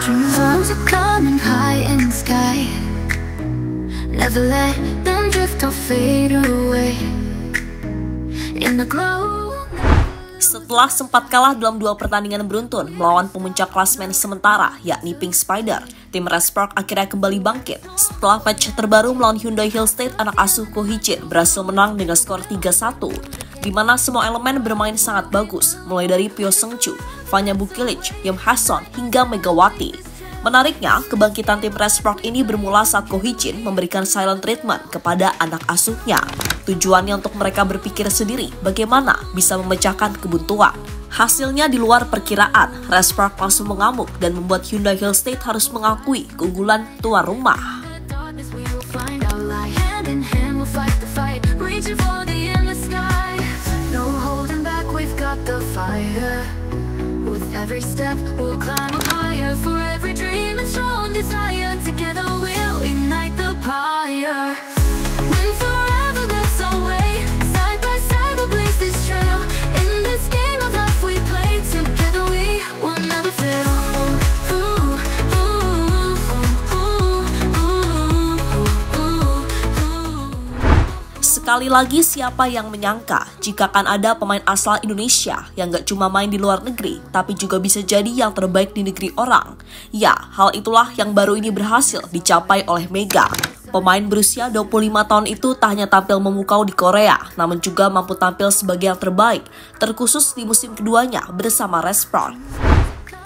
Dreams are coming high in the sky. Never let them drift or fade away. In the glow. Setelah sempat kalah dalam 2 pertandingan beruntun melawan pemuncak klasemen sementara yakni Pink Spider, tim Red Spark akhirnya kembali bangkit. Setelah match terbaru melawan Hyundai Hill State, anak asuh Ko Hee-jin berhasil menang dengan skor 3-1, di mana semua elemen bermain sangat bagus, mulai dari Pyo Seung-chu, Vanya Bukilic, Yim Ha-son, hingga Megawati. Menariknya, kebangkitan tim Red Spark ini bermula saat Ko Hee-jin memberikan silent treatment kepada anak asuhnya. Tujuannya untuk mereka berpikir sendiri bagaimana bisa memecahkan kebuntuan. Hasilnya di luar perkiraan, Red Spark langsung mengamuk dan membuat Hyundai Hill State harus mengakui keunggulan tuan rumah. Sekali lagi, siapa yang menyangka jika akan ada pemain asal Indonesia yang gak cuma main di luar negeri, tapi juga bisa jadi yang terbaik di negeri orang. Ya, hal itulah yang baru ini berhasil dicapai oleh Mega. Pemain berusia 25 tahun itu tak hanya tampil memukau di Korea, namun juga mampu tampil sebagai yang terbaik, terkhusus di musim keduanya bersama Red Spark.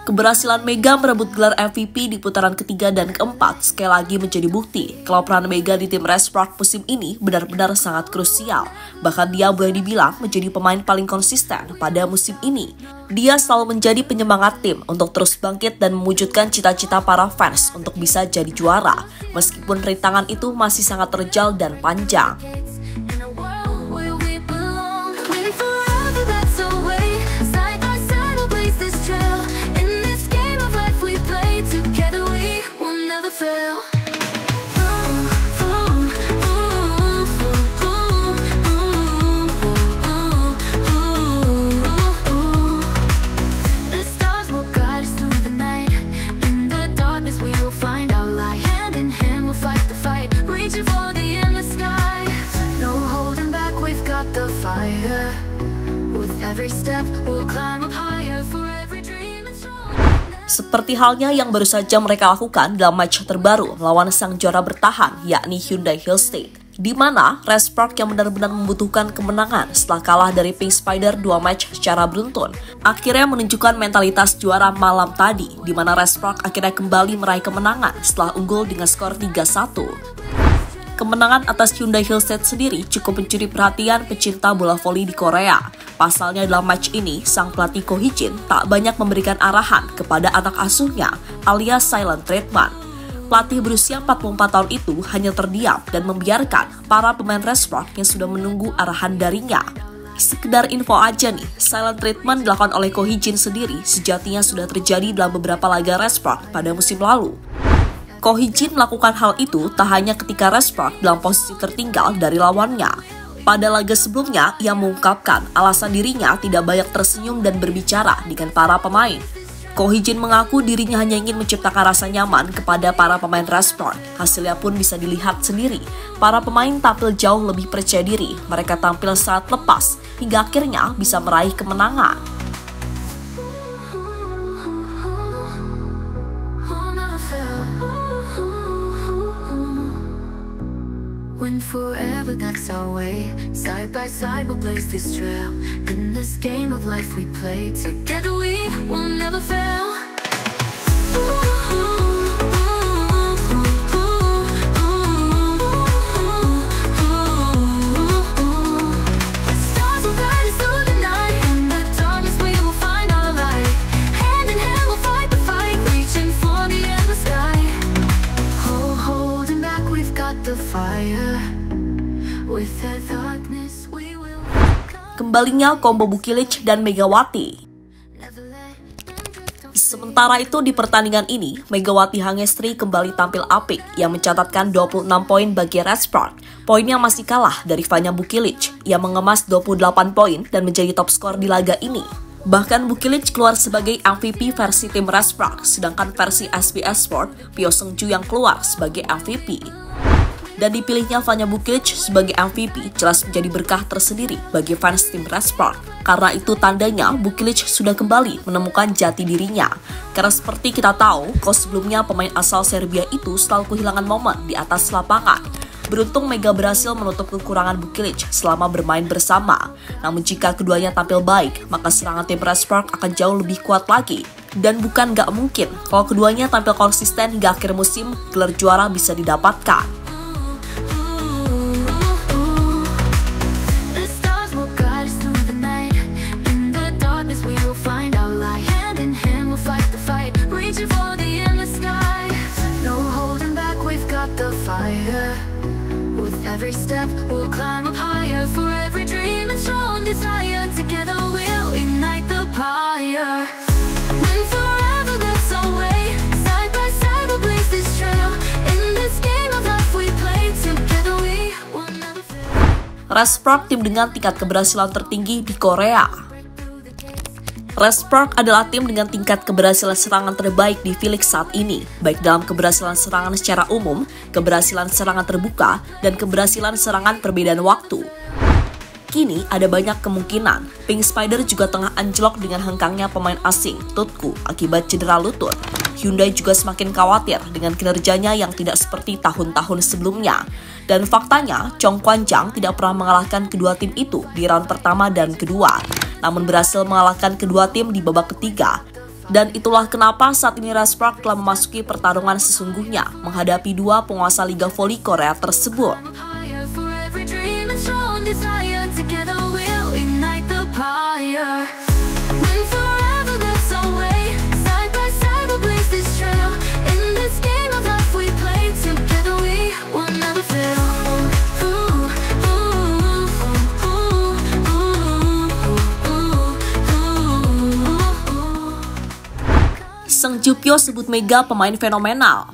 Keberhasilan Mega merebut gelar MVP di putaran ketiga dan keempat sekali lagi menjadi bukti kalau peran Mega di tim Red Spark musim ini benar-benar sangat krusial. Bahkan dia boleh dibilang menjadi pemain paling konsisten pada musim ini. Dia selalu menjadi penyemangat tim untuk terus bangkit dan mewujudkan cita-cita para fans untuk bisa jadi juara, meskipun rintangan itu masih sangat terjal dan panjang. Seperti halnya yang baru saja mereka lakukan dalam match terbaru melawan sang juara bertahan yakni Hyundai Hill State, di mana Red Spark yang benar-benar membutuhkan kemenangan setelah kalah dari Pink Spider 2 match secara beruntun, akhirnya menunjukkan mentalitas juara malam tadi, di mana Red Spark akhirnya kembali meraih kemenangan setelah unggul dengan skor 3-1. Kemenangan atas Hyundai Hill State sendiri cukup mencuri perhatian pecinta bola voli di Korea. Pasalnya dalam match ini, sang pelatih Ko Hee-jin tak banyak memberikan arahan kepada anak asuhnya alias silent treatment. Pelatih berusia 44 tahun itu hanya terdiam dan membiarkan para pemain Red Spark yang sudah menunggu arahan darinya. Sekedar info aja nih, silent treatment dilakukan oleh Ko Hee-jin sendiri sejatinya sudah terjadi dalam beberapa laga Red Spark pada musim lalu. Ko Hee-jin melakukan hal itu tak hanya ketika Red Spark dalam posisi tertinggal dari lawannya. Pada laga sebelumnya, ia mengungkapkan alasan dirinya tidak banyak tersenyum dan berbicara dengan para pemain. Ko Hee-jin mengaku dirinya hanya ingin menciptakan rasa nyaman kepada para pemain Red Spark. Hasilnya pun bisa dilihat sendiri. Para pemain tampil jauh lebih percaya diri. Mereka tampil sangat lepas hingga akhirnya bisa meraih kemenangan. When forever that's our way, side by side we'll blaze this trail. In this game of life we play, together we will never fail. Stars will guide us through the night. In the darkness we will find our light. Hand in hand we'll fight the fight, reaching for the endless sky. Holding back, we've got the fire. Kembalinya combo Bukilic dan Megawati. Sementara itu di pertandingan ini, Megawati Hangestri kembali tampil apik yang mencatatkan 26 poin bagi Red Spark. Poinnya masih kalah dari Vanya Bukilic. Ia mengemas 28 poin dan menjadi top skor di laga ini. Bahkan Bukilic keluar sebagai MVP versi tim Respark, sedangkan versi SBS Sport, Pyo Seung-ju yang keluar sebagai MVP. Dan dipilihnya Vanya Bukilic sebagai MVP jelas menjadi berkah tersendiri bagi fans tim Respark. Karena itu tandanya Bukilic sudah kembali menemukan jati dirinya. Karena seperti kita tahu, kalau sebelumnya pemain asal Serbia itu selalu kehilangan momen di atas lapangan. Beruntung Mega berhasil menutup kekurangan Bukilic selama bermain bersama. Namun jika keduanya tampil baik, maka serangan tim Respark akan jauh lebih kuat lagi. Dan bukan gak mungkin, kalau keduanya tampil konsisten hingga akhir musim, gelar juara bisa didapatkan. Every step we'll climb up higher. For every dream and strong desire, together we'll ignite the fire. When forever gets our way, side by side we'll blaze this trail. In this game of life we play together, we will never fail. Respark, tim dengan tingkat keberhasilan tertinggi di Korea. Respark adalah tim dengan tingkat keberhasilan serangan terbaik di V-League saat ini, baik dalam keberhasilan serangan secara umum, keberhasilan serangan terbuka, dan keberhasilan serangan perbedaan waktu. Kini ada banyak kemungkinan Pink Spider juga tengah anjlok dengan hengkangnya pemain asing Tutku akibat cedera lutut. Hyundai juga semakin khawatir dengan kinerjanya yang tidak seperti tahun-tahun sebelumnya. Dan faktanya, Chong Kwan-jang tidak pernah mengalahkan kedua tim itu di round pertama dan kedua, namun berhasil mengalahkan kedua tim di babak ketiga. Dan itulah kenapa saat ini Respark telah memasuki pertarungan sesungguhnya menghadapi dua penguasa Liga Voli Korea tersebut. Seung-ju Pyo sebut Mega pemain fenomenal.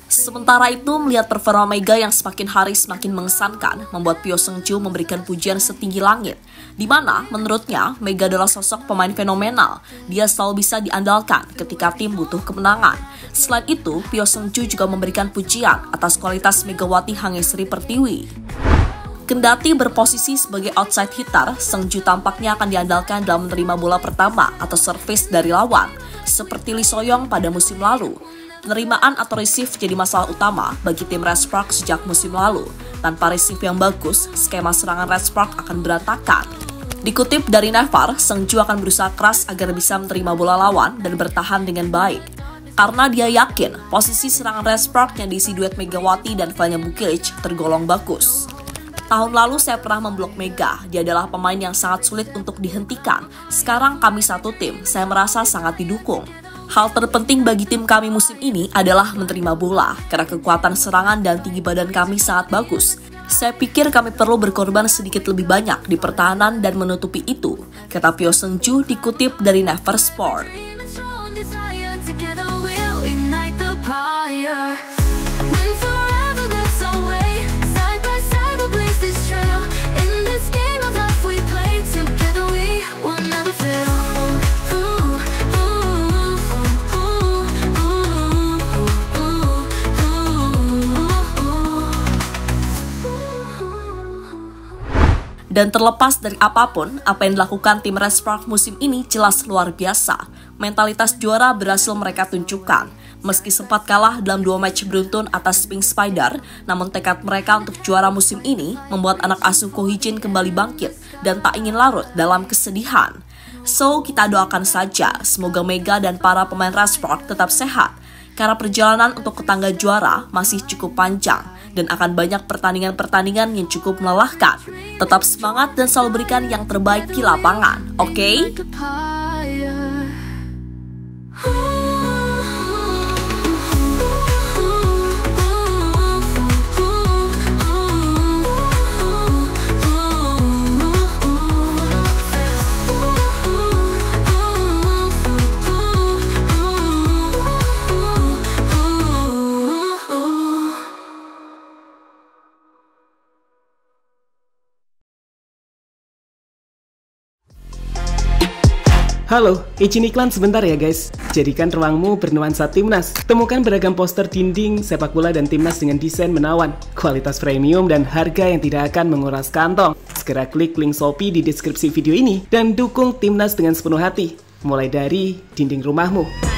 Sementara itu, melihat performa Mega yang semakin hari semakin mengesankan, membuat Pyo Seung-ju memberikan pujian setinggi langit, di mana menurutnya Mega adalah sosok pemain fenomenal. Dia selalu bisa diandalkan ketika tim butuh kemenangan. Selain itu, Pyo Seung-ju juga memberikan pujian atas kualitas Megawati Hangesri Pertiwi. Kendati berposisi sebagai outside hitter, Seung-ju tampaknya akan diandalkan dalam menerima bola pertama atau servis dari lawan, seperti Lee So-young pada musim lalu. Penerimaan atau receive jadi masalah utama bagi tim Respark sejak musim lalu. Tanpa receive yang bagus, skema serangan Respark akan berantakan. Dikutip dari Naver, Seung-ju akan berusaha keras agar bisa menerima bola lawan dan bertahan dengan baik. Karena dia yakin posisi serangan Respark yang diisi duet Megawati dan Vanya Bukilic tergolong bagus. Tahun lalu saya pernah memblok Mega, dia adalah pemain yang sangat sulit untuk dihentikan. Sekarang kami satu tim, saya merasa sangat didukung. Hal terpenting bagi tim kami musim ini adalah menerima bola, karena kekuatan serangan dan tinggi badan kami sangat bagus. Saya pikir kami perlu berkorban sedikit lebih banyak di pertahanan dan menutupi itu, kata Pyo Seung-ju dikutip dari Naver Sport. Dan terlepas dari apapun, apa yang dilakukan tim Respark musim ini jelas luar biasa. Mentalitas juara berhasil mereka tunjukkan. Meski sempat kalah dalam 2 match beruntun atas Pink Spider, namun tekad mereka untuk juara musim ini membuat anak asuh Ko Hee-jin kembali bangkit dan tak ingin larut dalam kesedihan. So, kita doakan saja semoga Mega dan para pemain Respark tetap sehat, karena perjalanan untuk ke tangga juara masih cukup panjang dan akan banyak pertandingan-pertandingan yang cukup melelahkan. Tetap semangat dan selalu berikan yang terbaik di lapangan, oke? Halo, izin iklan sebentar ya guys. Jadikan ruangmu bernuansa Timnas. Temukan beragam poster dinding, sepak bola dan Timnas dengan desain menawan, kualitas premium dan harga yang tidak akan menguras kantong. Segera klik link Shopee di deskripsi video ini dan dukung Timnas dengan sepenuh hati. Mulai dari dinding rumahmu.